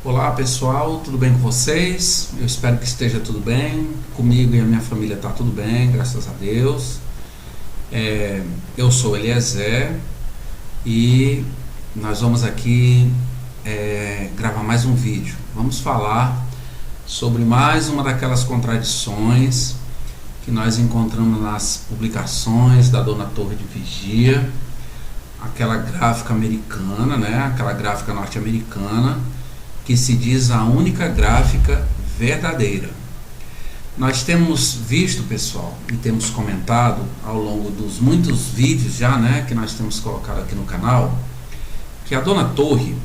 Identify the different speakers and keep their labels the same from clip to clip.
Speaker 1: Olá pessoal, tudo bem com vocês? Eu espero que esteja tudo bem. Comigo e a minha família está tudo bem, graças a Deus. Eu sou Eliezer e nós vamos aqui gravar mais um vídeo. Vamos falar sobre mais uma daquelas contradições que nós encontramos nas publicações da Dona Torre de Vigia, aquela gráfica americana, né? Aquela gráfica norte-americana que se diz a única gráfica verdadeira. Nós temos visto, pessoal, e temos comentado ao longo dos muitos vídeos já, né, que nós temos colocado aqui no canal, que a Dona Torre,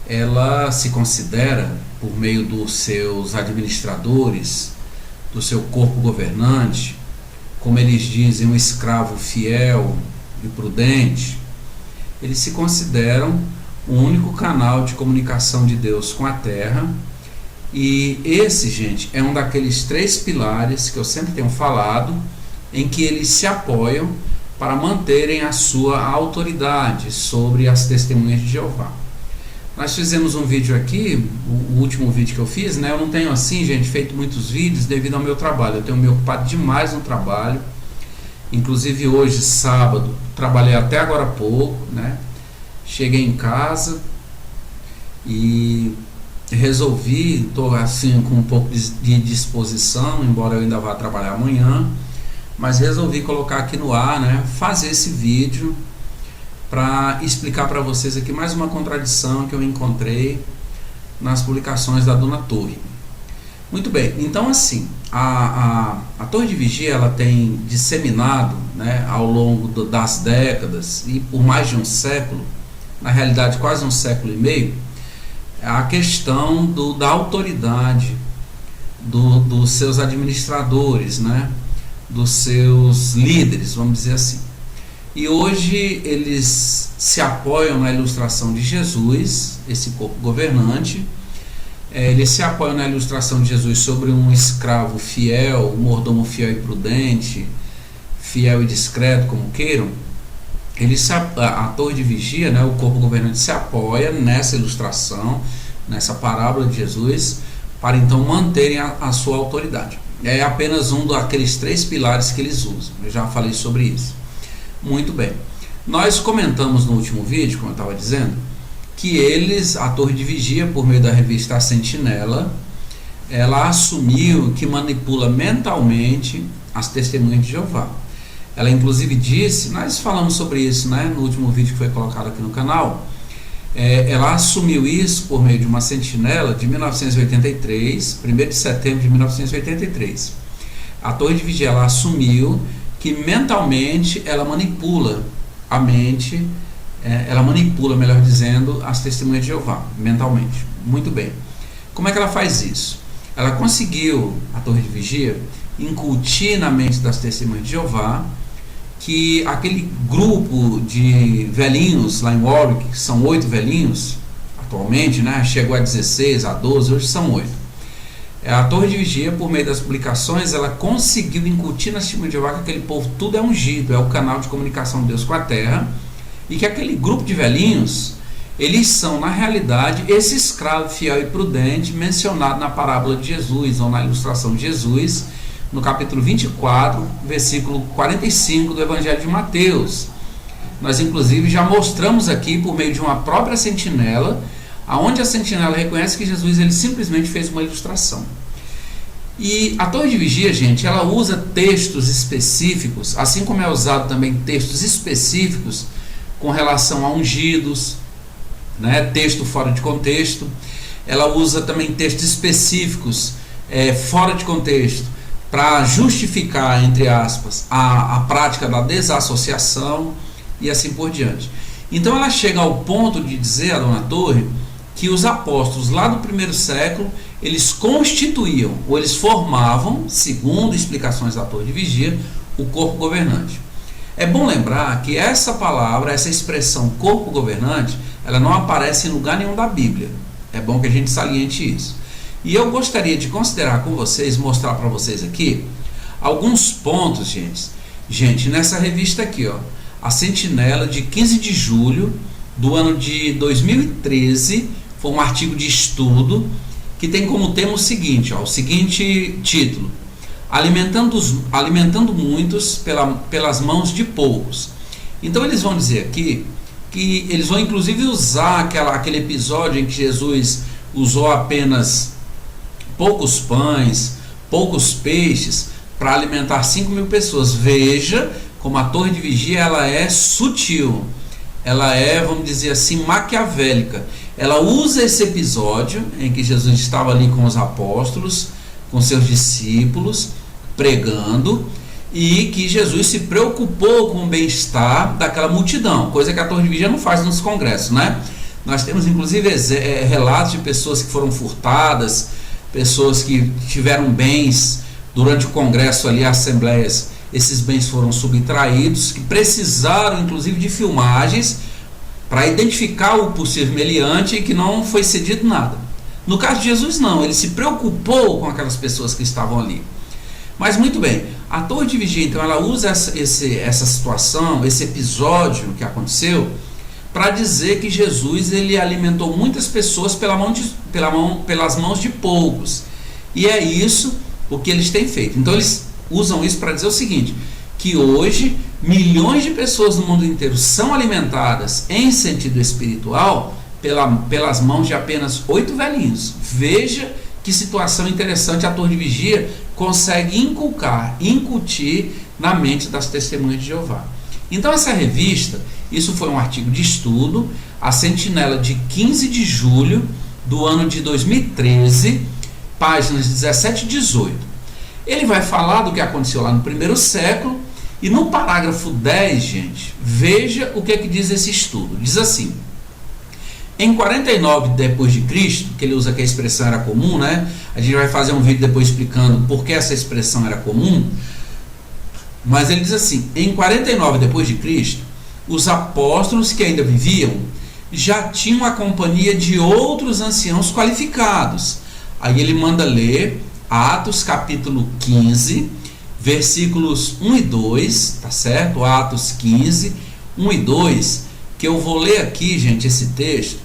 Speaker 1: ela se considera, por meio dos seus administradores, do seu corpo governante, como eles dizem, um escravo fiel e prudente. Eles se consideram o único canal de comunicação de Deus com a Terra. E esse, gente, é um daqueles 3 pilares que eu sempre tenho falado, em que eles se apoiam para manterem a sua autoridade sobre as testemunhas de Jeová. Nós fizemos um vídeo aqui, o último vídeo que eu fiz, né? Eu não tenho assim, gente, feito muitos vídeos devido ao meu trabalho. Eu tenho me ocupado demais no trabalho. Inclusive hoje, sábado, trabalhei até agora há pouco, né? Cheguei em casa e resolvi, estou assim com um pouco de disposição, embora eu ainda vá trabalhar amanhã, mas resolvi colocar aqui no ar, né, fazer esse vídeo para explicar para vocês aqui mais uma contradição que eu encontrei nas publicações da Dona Torre. Muito bem, então assim, a Torre de Vigia, ela tem disseminado, né, ao longo das décadas e por mais de um século, na realidade quase um século e meio, a questão da autoridade dos seus administradores, né? Dos seus líderes, vamos dizer assim. E hoje eles se apoiam na ilustração de Jesus, esse corpo governante. Eles se apoiam na ilustração de Jesus sobre um escravo fiel, um mordomo fiel e prudente, fiel e discreto, como queiram. A Torre de Vigia, né, o corpo governante, se apoia nessa ilustração, nessa parábola de Jesus, para então manterem a sua autoridade. É apenas um daqueles 3 pilares que eles usam. Eu já falei sobre isso. Muito bem. Nós comentamos no último vídeo, como eu estava dizendo, que a Torre de Vigia, por meio da revista A Sentinela, ela assumiu que manipula mentalmente as testemunhas de Jeová. Ela inclusive disse, nós falamos sobre isso, né, no último vídeo que foi colocado aqui no canal, ela assumiu isso por meio de uma sentinela de 1983, 1º de setembro de 1983. A Torre de Vigia, ela assumiu que mentalmente ela manipula a mente, ela manipula, melhor dizendo, as testemunhas de Jeová, mentalmente. Muito bem. Como é que ela faz isso? Ela conseguiu, a Torre de Vigia, incutir na mente das testemunhas de Jeová que aquele grupo de velhinhos lá em Warwick, que são 8 velhinhos atualmente, né, chegou a 16, a 12, hoje são 8. A Torre de Vigia, por meio das publicações, ela conseguiu incutir na testemunha de Jeová que aquele povo tudo é ungido, é o canal de comunicação de Deus com a Terra, e que aquele grupo de velhinhos, eles são, na realidade, esse escravo fiel e prudente mencionado na parábola de Jesus, ou na ilustração de Jesus, no capítulo 24, versículo 45 do Evangelho de Mateus. Nós inclusive já mostramos aqui por meio de uma própria sentinela, aonde a sentinela reconhece que Jesus ele simplesmente fez uma ilustração. E a Torre de Vigia, gente, ela usa textos específicos, assim como é usado também textos específicos com relação a ungidos, né, texto fora de contexto. Ela usa também textos específicos fora de contexto para justificar, entre aspas, a prática da desassociação e assim por diante. Então ela chega ao ponto de dizer, a Dona Torre, que os apóstolos lá do 1º século, eles constituíam, ou eles formavam, segundo explicações da Torre de Vigia, o corpo governante. É bom lembrar que essa palavra, essa expressão corpo governante, ela não aparece em lugar nenhum da Bíblia. É bom que a gente saliente isso. E eu gostaria de considerar com vocês, mostrar para vocês aqui, alguns pontos, gente, nessa revista aqui, ó, a Sentinela, de 15 de julho do ano de 2013, foi um artigo de estudo que tem como tema o seguinte, ó, o seguinte título: alimentando muitos pelas mãos de poucos. Então eles vão dizer aqui que eles vão inclusive usar aquele episódio em que Jesus usou apenas poucos pães, poucos peixes para alimentar 5.000 pessoas. Veja como a torre de vigia ela é sutil, ela é, vamos dizer assim, maquiavélica. Ela usa esse episódio em que Jesus estava ali com os apóstolos, com seus discípulos, pregando, e que Jesus se preocupou com o bem-estar daquela multidão, coisa que a torre de vigia não faz nos congressos, né? Nós temos inclusive relatos de pessoas que foram furtadas, pessoas que tiveram bens durante o congresso ali, assembleias, esses bens foram subtraídos, que precisaram inclusive de filmagens para identificar o possível meliante e que não foi cedido nada. No caso de Jesus não, ele se preocupou com aquelas pessoas que estavam ali. Mas muito bem, a torre de vigia então ela usa essa situação, esse episódio que aconteceu, para dizer que Jesus ele alimentou muitas pessoas pelas mãos de poucos. E é isso o que eles têm feito. Então eles usam isso para dizer o seguinte, que hoje milhões de pessoas no mundo inteiro são alimentadas em sentido espiritual pelas mãos de apenas 8 velhinhos. Veja que situação interessante a torre de vigia consegue incutir na mente das testemunhas de Jeová. Então essa revista, isso foi um artigo de estudo, a Sentinela, de 15 de julho do ano de 2013, páginas 17 e 18. Ele vai falar do que aconteceu lá no primeiro século, e no parágrafo 10, gente, veja o que é que diz esse estudo. Diz assim: em 49 depois de Cristo, que ele usa que a expressão era comum, né? A gente vai fazer um vídeo depois explicando por que essa expressão era comum. Mas ele diz assim: em 49 depois de Cristo, os apóstolos que ainda viviam já tinham a companhia de outros anciãos qualificados. Aí ele manda ler Atos capítulo 15, versículos 1 e 2, tá certo? Atos 15, 1 e 2, que eu vou ler aqui, gente, esse texto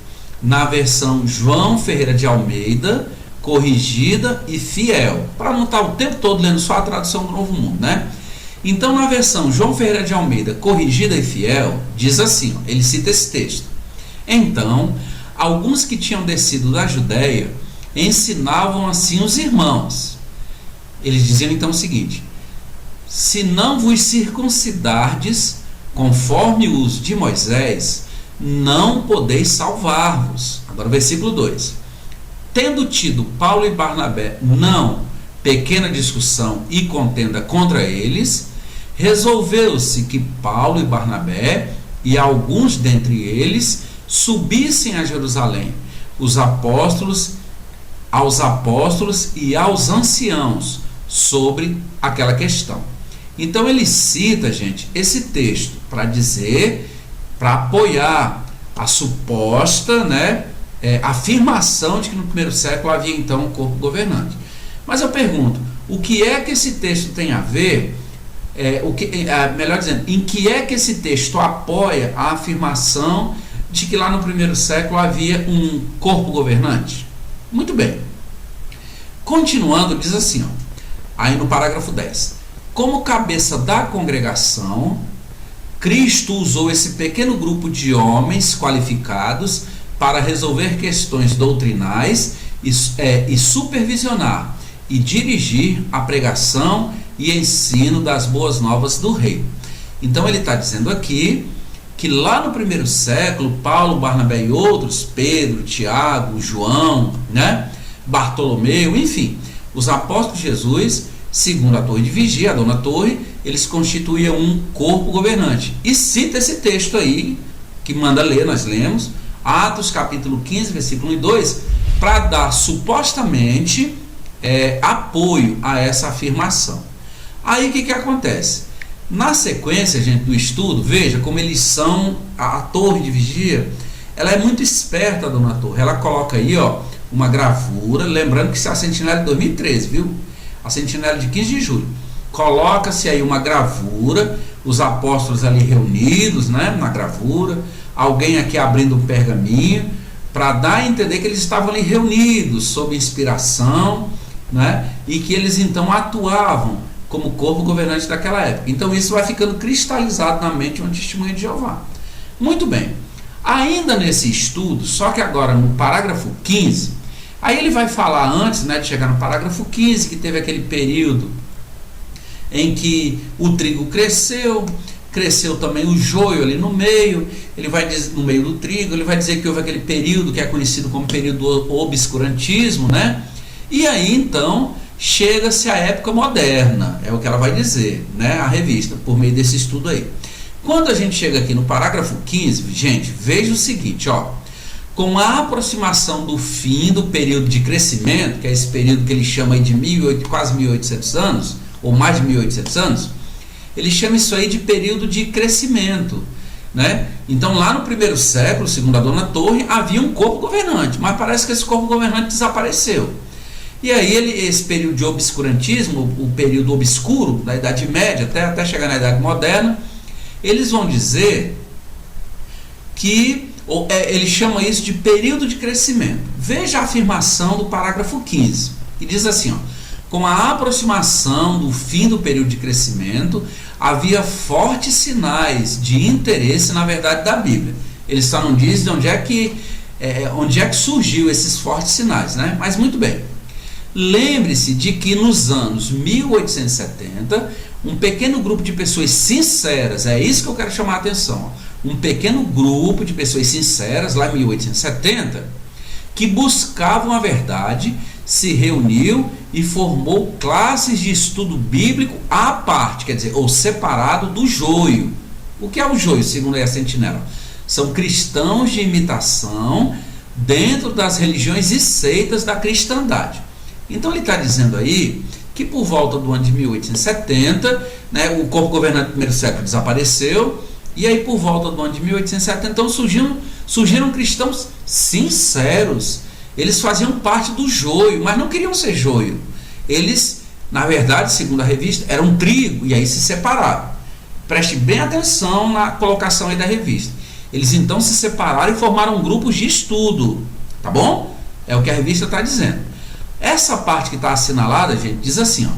Speaker 1: na versão João Ferreira de Almeida, corrigida e fiel, para não estar o tempo todo lendo só a tradução do Novo Mundo, né? Então, na versão João Ferreira de Almeida, corrigida e fiel, diz assim, ó, ele cita esse texto: então, alguns que tinham descido da Judéia ensinavam assim os irmãos. Eles diziam então o seguinte: se não vos circuncidardes conforme o uso de Moisés, não podeis salvar-vos. Agora o versículo 2: tendo tido Paulo e Barnabé não pequena discussão e contenda contra eles, resolveu-se que Paulo e Barnabé e alguns dentre eles subissem a Jerusalém, aos apóstolos e aos anciãos, sobre aquela questão. Então ele cita, gente, esse texto para dizer, para apoiar a suposta, né, afirmação de que no primeiro século havia então um corpo governante. Mas eu pergunto, o que é que esse texto tem a ver, melhor dizendo, em que é que esse texto apoia a afirmação de que lá no primeiro século havia um corpo governante? Muito bem. Continuando, diz assim, ó, aí no parágrafo 10: como cabeça da congregação, Cristo usou esse pequeno grupo de homens qualificados para resolver questões doutrinais e supervisionar e dirigir a pregação e ensino das boas novas do rei. Então ele está dizendo aqui que lá no primeiro século, Paulo, Barnabé e outros, Pedro, Tiago, João, né, Bartolomeu, enfim, os apóstolos de Jesus, segundo a torre de vigia, a dona torre, eles constituíam um corpo governante. E cita esse texto aí, que manda ler, nós lemos, Atos capítulo 15, versículo 1 e 2, para dar supostamente apoio a essa afirmação. Aí o que acontece? Na sequência, gente, do estudo, veja como eles são, a torre de vigia, ela é muito esperta, a dona Torre. Ela coloca aí, ó, uma gravura, lembrando que isso é a sentinela de 2013, viu? A sentinela de 15 de julho. Coloca-se aí uma gravura, os apóstolos ali reunidos, né, na gravura, alguém aqui abrindo um pergaminho, para dar a entender que eles estavam ali reunidos, sob inspiração, né, e que eles então atuavam como corpo governante daquela época. Então isso vai ficando cristalizado na mente de uma testemunha de Jeová. Muito bem. Ainda nesse estudo, só que agora no parágrafo 15, aí ele vai falar antes, né, de chegar no parágrafo 15, que teve aquele período em que o trigo cresceu também o joio ali no meio, ele vai dizer, no meio do trigo, ele vai dizer que houve aquele período que é conhecido como período do obscurantismo, né? E aí então chega-se à época moderna, é o que ela vai dizer, né, a revista, por meio desse estudo aí. Quando a gente chega aqui no parágrafo 15, gente, veja o seguinte, ó, com a aproximação do fim do período de crescimento, que é esse período que ele chama aí de quase 1800 anos, ou mais de 1800 anos, ele chama isso aí de período de crescimento, né? Então lá no primeiro século, segundo a dona Torre, havia um corpo governante, mas parece que esse corpo governante desapareceu. E aí esse período de obscurantismo, o período obscuro da Idade Média até chegar na Idade Moderna, eles vão dizer que ele chama isso de período de crescimento. Veja a afirmação do parágrafo 15, que diz assim, ó, com a aproximação do fim do período de crescimento, havia fortes sinais de interesse na verdade da Bíblia. Ele só não diz de onde é que surgiu esses fortes sinais, né? Mas muito bem. Lembre-se de que nos anos 1870, um pequeno grupo de pessoas sinceras, é isso que eu quero chamar a atenção, um pequeno grupo de pessoas sinceras, lá em 1870, que buscavam a verdade, se reuniu e formou classes de estudo bíblico à parte, quer dizer, ou separado do joio. O que é o joio, segundo a sentinela? São cristãos de imitação dentro das religiões e seitas da cristandade. Então ele está dizendo aí que por volta do ano de 1870, né, o corpo governante do primeiro século desapareceu, e aí por volta do ano de 1870, então surgiram cristãos sinceros. Eles faziam parte do joio, mas não queriam ser joio. Eles, na verdade, segundo a revista, eram trigo, e aí se separaram. Preste bem atenção na colocação aí da revista. Eles então se separaram e formaram grupos de estudo, tá bom? É o que a revista está dizendo. Essa parte que está assinalada, gente, diz assim, ó,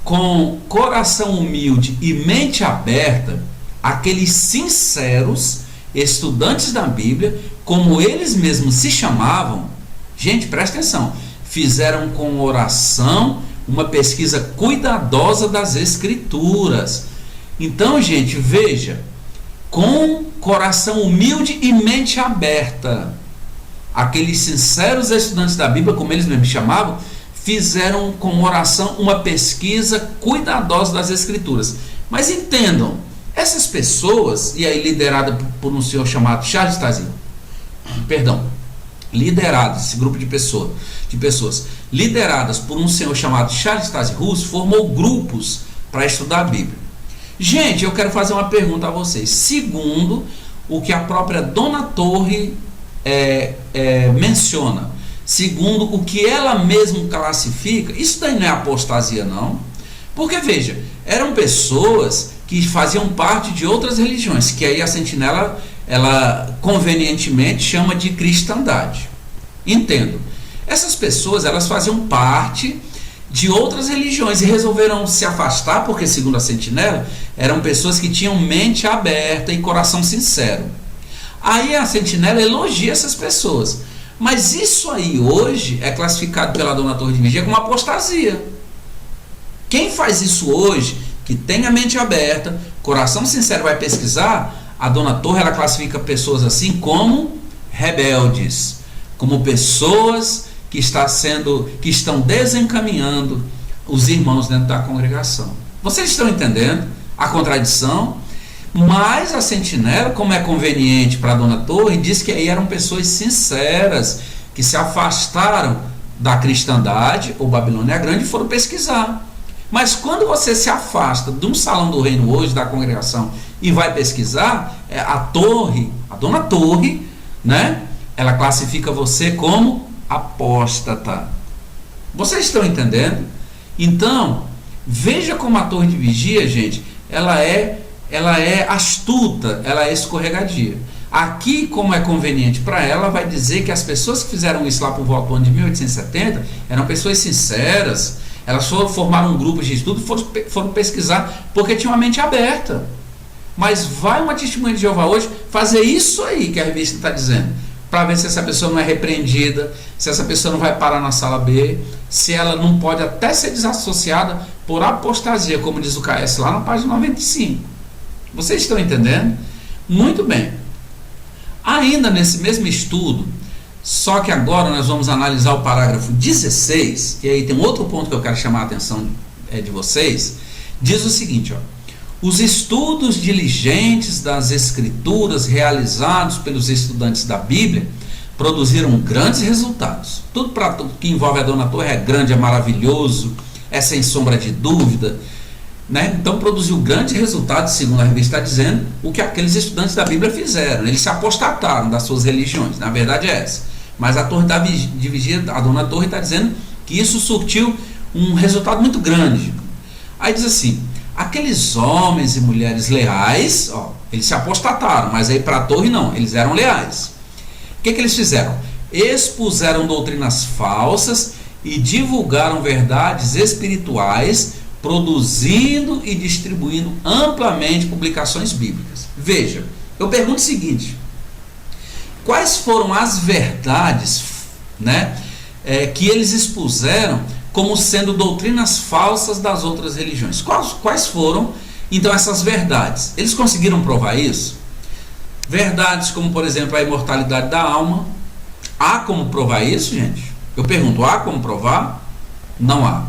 Speaker 1: com coração humilde e mente aberta, aqueles sinceros estudantes da Bíblia, como eles mesmos se chamavam, gente, presta atenção, fizeram com oração uma pesquisa cuidadosa das Escrituras. Então, gente, veja, com coração humilde e mente aberta, aqueles sinceros estudantes da Bíblia, como eles mesmos chamavam, fizeram com oração uma pesquisa cuidadosa das Escrituras. Mas entendam, essas pessoas, e aí liderada por um senhor chamado Charles Taze, lideradas, esse grupo de pessoas lideradas por um senhor chamado Charles Taze Russell, formou grupos para estudar a Bíblia. Gente, eu quero fazer uma pergunta a vocês. Segundo o que a própria Dona Torre menciona, segundo o que ela mesma classifica, isso daí não é apostasia, não. Porque, veja, eram pessoas que faziam parte de outras religiões, que aí a sentinela, ela convenientemente chama de cristandade. Entendo. Essas pessoas, elas faziam parte de outras religiões e resolveram se afastar, porque, segundo a sentinela, eram pessoas que tinham mente aberta e coração sincero. Aí a sentinela elogia essas pessoas. Mas isso aí hoje é classificado pela Dona Torre de Vigia como apostasia. Quem faz isso hoje, que tem a mente aberta, coração sincero, vai pesquisar, a Dona Torre, ela classifica pessoas assim como rebeldes, como pessoas que estão desencaminhando os irmãos dentro da congregação. Vocês estão entendendo a contradição? Mas a sentinela, como é conveniente para a Dona Torre, diz que aí eram pessoas sinceras, que se afastaram da cristandade ou Babilônia Grande e foram pesquisar. Mas quando você se afasta de um salão do reino hoje, da congregação, e vai pesquisar, a dona Torre, né? Ela classifica você como apóstata. Vocês estão entendendo? Então, veja como a torre de vigia, gente, ela é astuta, ela é escorregadia. Aqui, como é conveniente para ela, vai dizer que as pessoas que fizeram isso lá por volta do ano de 1870 eram pessoas sinceras. Elas formaram um grupo de estudo e foram pesquisar porque tinham uma mente aberta. Mas vai uma testemunha de Jeová hoje fazer isso aí que a revista está dizendo, para ver se essa pessoa não é repreendida, se essa pessoa não vai parar na sala B, se ela não pode até ser desassociada por apostasia, como diz o KS lá na página 95. Vocês estão entendendo? Muito bem. Ainda nesse mesmo estudo, só que agora nós vamos analisar o parágrafo 16, e aí tem um outro ponto que eu quero chamar a atenção de vocês, diz o seguinte, ó: os estudos diligentes das escrituras realizados pelos estudantes da Bíblia produziram grandes resultados. Tudo que envolve a dona Torre é grande, é maravilhoso, é sem sombra de dúvida, né? Então produziu grandes resultados, segundo a revista está dizendo, o que aqueles estudantes da Bíblia fizeram. Eles se apostataram das suas religiões, na verdade é essa. Mas a torre de vigia, a dona Torre está dizendo que isso surtiu um resultado muito grande. Aí diz assim: aqueles homens e mulheres leais, ó, eles se apostataram, mas aí para a torre não, eles eram leais. O que eles fizeram? Expuseram doutrinas falsas e divulgaram verdades espirituais, produzindo e distribuindo amplamente publicações bíblicas. Veja, eu pergunto o seguinte: quais foram as verdades, né, que eles expuseram como sendo doutrinas falsas das outras religiões? Quais foram, então, essas verdades? Eles conseguiram provar isso? Verdades como, por exemplo, a imortalidade da alma. Há como provar isso, gente? Eu pergunto, há como provar? Não há.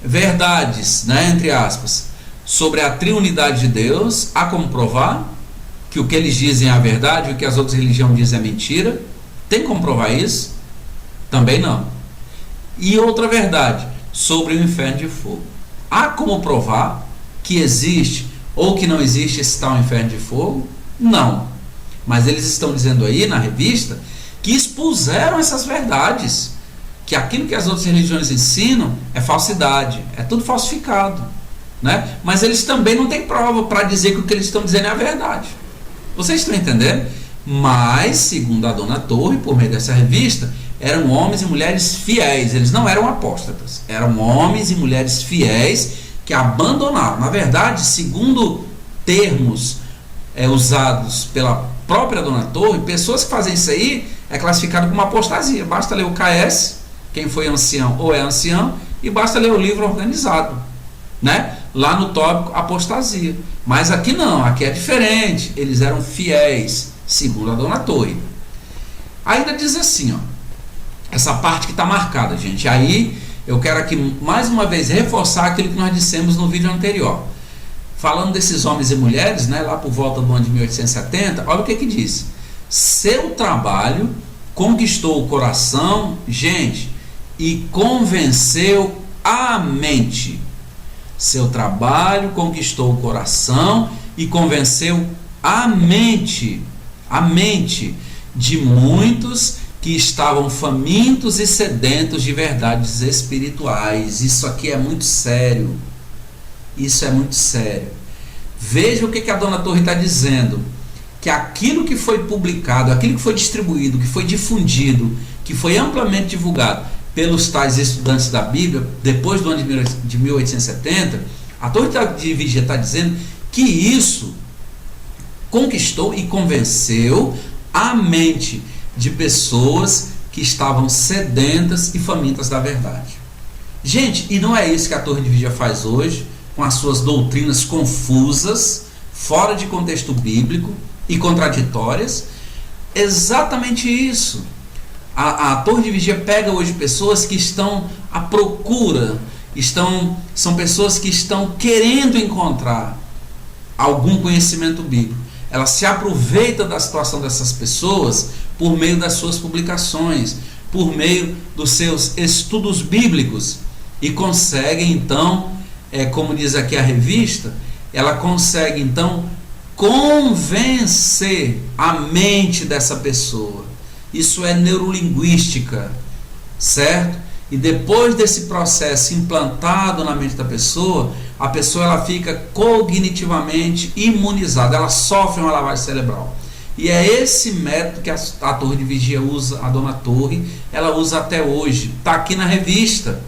Speaker 1: Verdades, né, entre aspas, sobre a triunidade de Deus. Há como provar que o que eles dizem é a verdade e o que as outras religiões dizem é mentira? Tem como provar isso? Também não. E outra verdade, sobre o inferno de fogo. Há como provar que existe ou que não existe esse tal inferno de fogo? Não. Mas eles estão dizendo aí na revista que expuseram essas verdades, que aquilo que as outras religiões ensinam é falsidade, é tudo falsificado, né? Mas eles também não têm prova para dizer que o que eles estão dizendo é a verdade. Vocês estão entendendo? Mas, segundo a dona Torre, por meio dessa revista, eram homens e mulheres fiéis. Eles não eram apóstatas, eram homens e mulheres fiéis que abandonaram. Na verdade, segundo termos usados pela própria dona Torre, pessoas que fazem isso aí é classificado como apostasia. Basta ler o KS, quem foi ancião ou é ancião, e basta ler o livro organizado, né? Lá no tópico apostasia. Mas aqui não, aqui é diferente. Eles eram fiéis, segundo a dona Torre. Ainda diz assim, ó, essa parte que está marcada, gente. Aí eu quero aqui mais uma vez reforçar aquilo que nós dissemos no vídeo anterior. Falando desses homens e mulheres, né, lá por volta do ano de 1870, olha o que diz: seu trabalho conquistou o coração, gente, e convenceu a mente. Seu trabalho conquistou o coração e convenceu a mente de muitos que estavam famintos e sedentos de verdades espirituais. Isso aqui é muito sério. Isso é muito sério. Veja o que a dona Torre está dizendo: que aquilo que foi publicado, aquilo que foi distribuído, que foi difundido, que foi amplamente divulgado pelos tais estudantes da Bíblia, depois do ano de 1870, a Torre de Vigia está dizendo que isso conquistou e convenceu a mente de pessoas que estavam sedentas e famintas da verdade. Gente, e não é isso que a Torre de Vigia faz hoje, com as suas doutrinas confusas, fora de contexto bíblico e contraditórias? Exatamente isso. A Torre de Vigia pega hoje pessoas que estão à procura, são pessoas que estão querendo encontrar algum conhecimento bíblico. Ela se aproveita da situação dessas pessoas por meio das suas publicações, por meio dos seus estudos bíblicos, e consegue então como diz aqui a revista, ela consegue então convencer a mente dessa pessoa. Isso é neurolinguística, certo? E depois desse processo implantado na mente da pessoa, a pessoa ela fica cognitivamente imunizada, ela sofre uma lavagem cerebral. E é esse método que a Torre de Vigia usa, a dona Torre, ela usa até hoje. Está aqui na revista,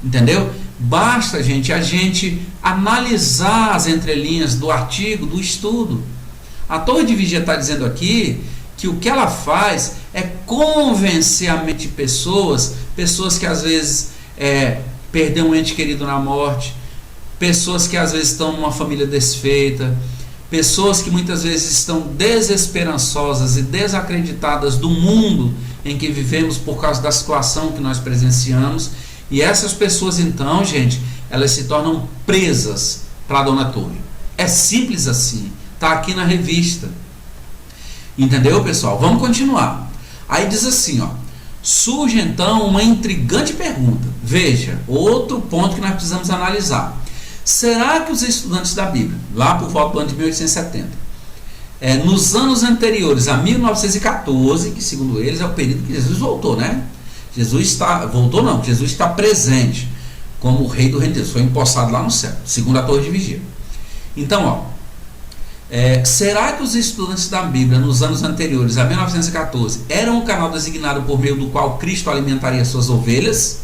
Speaker 1: entendeu? Basta, gente, a gente analisar as entrelinhas do artigo, do estudo. A Torre de Vigia está dizendo aqui que o que ela faz é convencer a mente de pessoas que às vezes perderam um ente querido na morte, pessoas que às vezes estão numa família desfeita, pessoas que muitas vezes estão desesperançosas e desacreditadas do mundo em que vivemos por causa da situação que nós presenciamos. E essas pessoas então, gente, elas se tornam presas para a dona Torre. É simples assim, está aqui na revista. Entendeu, pessoal? Vamos continuar. Aí diz assim, ó: surge então uma intrigante pergunta. Veja, outro ponto que nós precisamos analisar. Será que os estudantes da Bíblia, lá por volta do ano de 1870, nos anos anteriores a 1914, que segundo eles é o período que Jesus voltou, né? Jesus está presente como o rei do reino de Deus, foi empossado lá no céu, segundo a Torre de Vigia. Então, ó, será que os estudantes da Bíblia nos anos anteriores a 1914 eram o canal designado por meio do qual Cristo alimentaria suas ovelhas?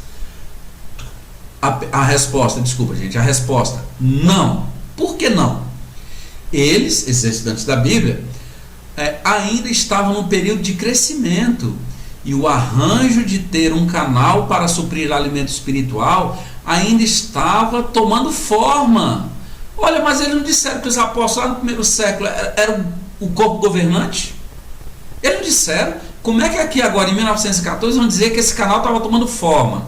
Speaker 1: A resposta, não. Por que não? Eles, esses estudantes da Bíblia, ainda estavam num período de crescimento, e o arranjo de ter um canal para suprir alimento espiritual ainda estava tomando forma. Olha, mas eles não disseram que os apóstolos lá no primeiro século eram o corpo governante? Eles não disseram. Como é que aqui agora em 1914 vão dizer que esse canal estava tomando forma?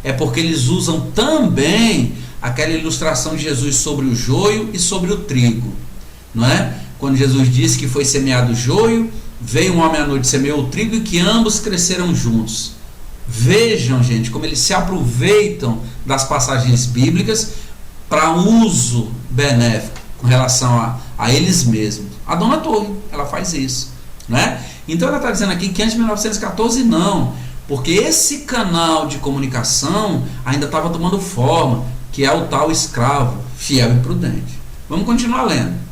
Speaker 1: É porque eles usam também aquela ilustração de Jesus sobre o joio e sobre o trigo, não é? Quando Jesus disse que foi semeado o joio, veio um homem à noite, semeou o trigo, e que ambos cresceram juntos. Vejam, gente, como eles se aproveitam das passagens bíblicas para uso benéfico com relação a eles mesmos. A dona Torre, ela faz isso, né? Então ela está dizendo aqui que antes de 1914 não, porque esse canal de comunicação ainda estava tomando forma, que é o tal escravo fiel e prudente. Vamos continuar lendo.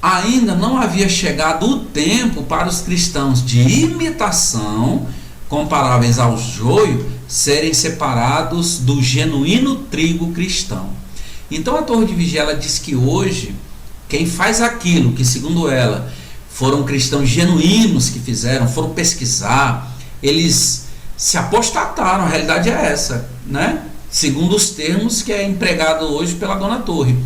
Speaker 1: Ainda não havia chegado o tempo para os cristãos de imitação, comparáveis ao joio, serem separados do genuíno trigo cristão. Então a Torre de Vigia, ela diz que hoje quem faz aquilo que, segundo ela, foram cristãos genuínos que fizeram, foram pesquisar, eles se apostataram. A realidade é essa, né? Segundo os termos que é empregado hoje pela dona Torre.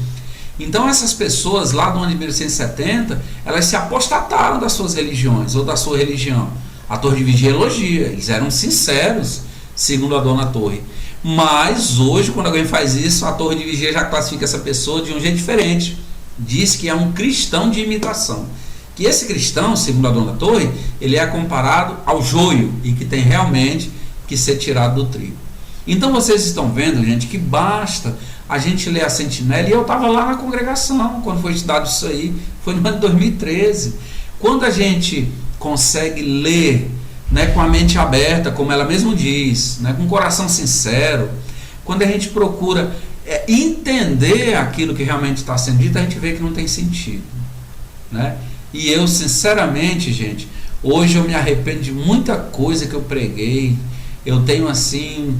Speaker 1: Então essas pessoas lá do ano de 1870, elas se apostataram das suas religiões ou da sua religião. A Torre de Vigia elogia, eles eram sinceros, segundo a dona Torre. Mas hoje, quando alguém faz isso, a Torre de Vigia já classifica essa pessoa de um jeito diferente. Diz que é um cristão de imitação. Que esse cristão, segundo a dona Torre, ele é comparado ao joio e que tem realmente que ser tirado do trigo. Então vocês estão vendo, gente, que basta a gente ler a Sentinela. E eu estava lá na congregação quando foi estudado isso aí, foi no ano de 2013. Quando a gente consegue ler, né, com a mente aberta, como ela mesmo diz, né, com o coração sincero, quando a gente procura entender aquilo que realmente está sendo dito, a gente vê que não tem sentido, né? E eu, sinceramente, gente, hoje eu me arrependo de muita coisa que eu preguei. Eu tenho assim,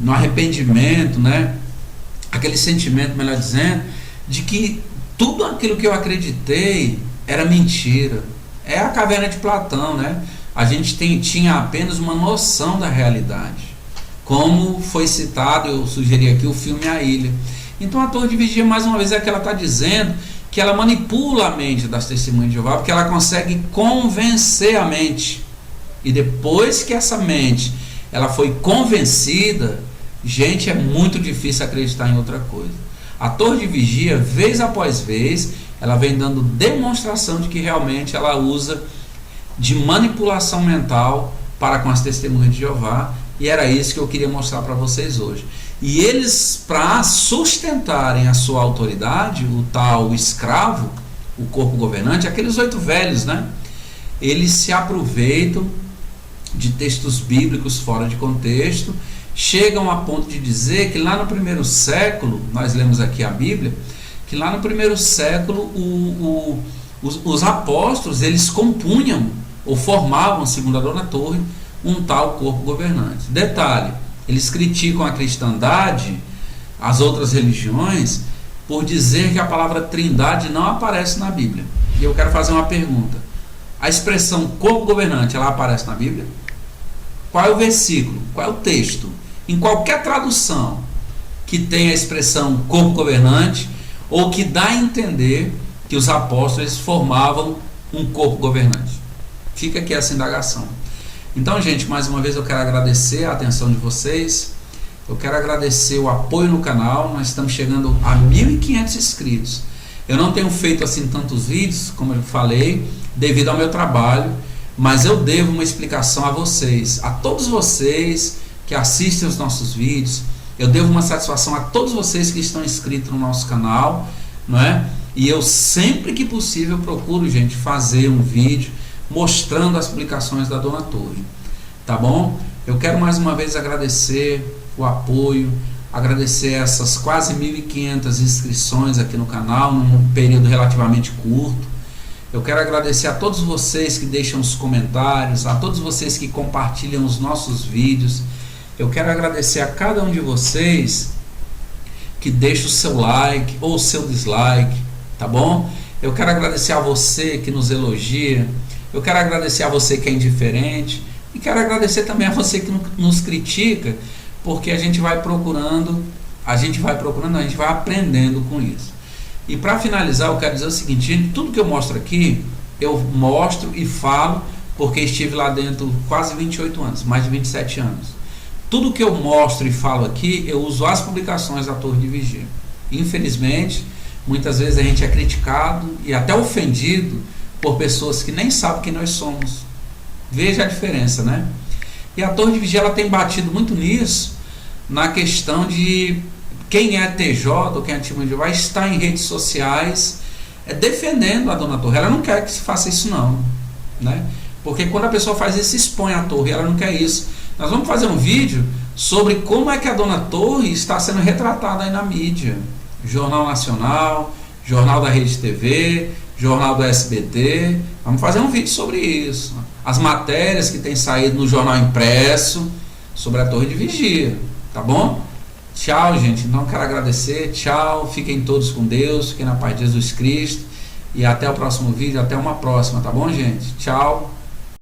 Speaker 1: no arrependimento, né, aquele sentimento, melhor dizendo, de que tudo aquilo que eu acreditei era mentira. É a caverna de Platão, né? A gente tinha apenas uma noção da realidade. Como foi citado, eu sugeri aqui o filme A Ilha. Então a Torre de Vigia, mais uma vez, é que ela está dizendo que ela manipula a mente das testemunhas de Jeová, porque ela consegue convencer a mente. E depois que essa mente ela foi convencida, gente, é muito difícil acreditar em outra coisa. A Torre de Vigia, vez após vez, ela vem dando demonstração de que realmente ela usa de manipulação mental para com as testemunhas de Jeová, E era isso que eu queria mostrar para vocês hoje. E eles, para sustentarem a sua autoridade, o tal escravo, o corpo governante, aqueles 8 velhos, né? Eles se aproveitam de textos bíblicos fora de contexto, chegam a ponto de dizer que lá no primeiro século, nós lemos aqui a Bíblia, que lá no primeiro século os apóstolos, eles compunham ou formavam, segundo a Dona Torre, um tal corpo governante. Detalhe, eles criticam a cristandade, as outras religiões, por dizer que a palavra trindade não aparece na Bíblia. E eu quero fazer uma pergunta: a expressão corpo governante, ela aparece na Bíblia? Qual é o versículo? Qual é o texto? Em qualquer tradução que tenha a expressão corpo governante, ou que dá a entender que os apóstolos formavam um corpo governante. Fica aqui essa indagação. Então, gente, mais uma vez eu quero agradecer a atenção de vocês. Eu quero agradecer o apoio no canal. Nós estamos chegando a 1.500 inscritos. Eu não tenho feito assim tantos vídeos, como eu falei, devido ao meu trabalho, mas eu devo uma explicação a vocês, a todos vocês que assistem os nossos vídeos. Eu devo uma satisfação a todos vocês que estão inscritos no nosso canal, não é? E eu sempre que possível procuro, gente, fazer um vídeo mostrando as publicações da Dona Torre, tá bom? Eu quero mais uma vez agradecer o apoio, agradecer essas quase 1.500 inscrições aqui no canal, num período relativamente curto. Eu quero agradecer a todos vocês que deixam os comentários, a todos vocês que compartilham os nossos vídeos. Eu quero agradecer a cada um de vocês que deixa o seu like ou o seu dislike, tá bom? Eu quero agradecer a você que nos elogia, eu quero agradecer a você que é indiferente, e quero agradecer também a você que nos critica, porque a gente vai aprendendo com isso. E para finalizar, eu quero dizer o seguinte, gente, tudo que eu mostro aqui, eu mostro e falo porque estive lá dentro quase 28 anos, mais de 27 anos. Tudo que eu mostro e falo aqui, eu uso as publicações da Torre de Vigia. Infelizmente, muitas vezes a gente é criticado e até ofendido por pessoas que nem sabem quem nós somos. Veja a diferença, né? E a Torre de Vigia, ela tem batido muito nisso, na questão de quem é TJ ou quem é time de Jeová está em redes sociais defendendo a Dona Torre. Ela não quer que se faça isso não, né? Porque quando a pessoa faz isso, expõe a Torre, ela não quer isso. Nós vamos fazer um vídeo sobre como é que a Dona Torre está sendo retratada aí na mídia. Jornal Nacional, Jornal da Rede TV, Jornal do SBT. Vamos fazer um vídeo sobre isso. As matérias que tem saído no jornal impresso sobre a Torre de Vigia, tá bom? Tchau, gente. Então quero agradecer. Tchau. Fiquem todos com Deus. Fiquem na paz de Jesus Cristo. E até o próximo vídeo. Até uma próxima, tá bom, gente? Tchau.